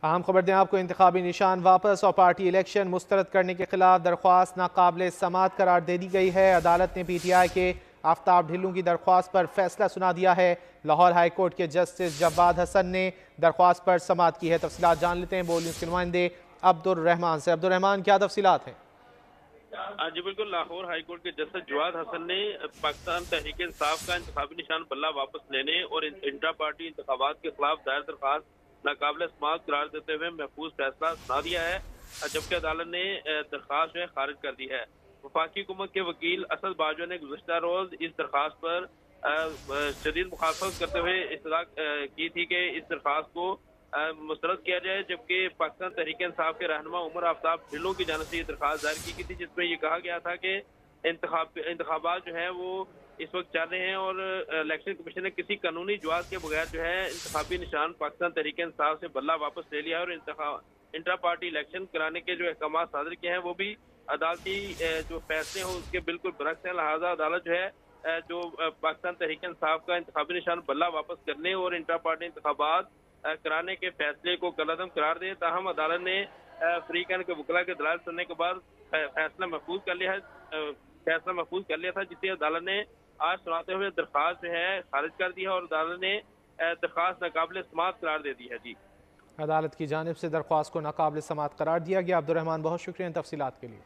अहम खबर दें आपको, इंतखाबी निशान वापस और पार्टी इलेक्शन मुस्तरद करने के खिलाफ दरख्वास्त नाकाबिल समात करार दे दी गई है। अदालत ने PTI के आफ्ताब ढिल्लों की दरख्वास्त पर फैसला सुना दिया है। लाहौर हाई कोर्ट के जस्टिस जवाद हसन ने दरख्वास्त पर समात की है। तफसीलात जान लेते हैं बोल न्यूज़ के नुमाइंदे अब्दुर्रहमान से। अब्दुर्रहमान, क्या तफसीलात हैं? जी बिल्कुल, लाहौर हाईकोर्ट के जस्टिस जवाद हसन ने पाकिस्तान तहरीक इंसाफ का इंतखाबी निशान बल्ला वापस लेने और इंट्रा पार्टी इंतखाबात के खिलाफ दायर दरखास्त नाकाबिल समात करार देते हुए महफूज फैसला सुना दिया है, जबकि अदालत ने दरखास्त जो है खारिज कर दी है। वफाकी हुकूमत के वकील असद बाजवा ने गुज़श्ता रोज इस दरखास्त पर शदीद मुखालफत करते हुए इत्तला की थी कि इस दरखास्त को मुस्तरद किया जाए, जबकि पाकिस्तान तहरीक इंसाफ के रहनुमा उमर आफ्ताब ढिल्लों की जानिब से ये दरखास्त दायर की गई थी, जिसमें ये कहा गया था कि इंतखाबात जो है वो इस वक्त चल रहे हैं और इलेक्शन कमीशन ने किसी कानूनी जवाब के बगैर जो है इंतखाबी निशान पाकिस्तान तहरीक इंसाफ से बल्ला वापस ले लिया है और इंट्रा पार्टी इलेक्शन कराने के जो अहकाम सादर किए हैं वो भी अदालती जो फैसले हों उसके बिल्कुल बरक्स है। लिहाजा अदालत जो है जो पाकिस्तान तहरीक इंसाफ का इंतखाबी निशान बल्ला वापस करने और इंट्रा पार्टी इंतखाबात कराने के फैसले को कलअदम करार दे। ताहम अदालत ने फरीकैन के वकला के दलाल सुनने के बाद फैसला महफूज कर लिया था, जिसे अदालत ने आज सुनाते हुए दरखास्त जो है खारिज कर दी है और अदालत ने दरखास्त नाकाबिल समात करार दे दी है। जी, अदालत की जानिब से दरख्वास्त को नाकाबिल समात करार दिया गया। अब्दुर्रहमान, बहुत शुक्रिया इन तफसीलात के लिए।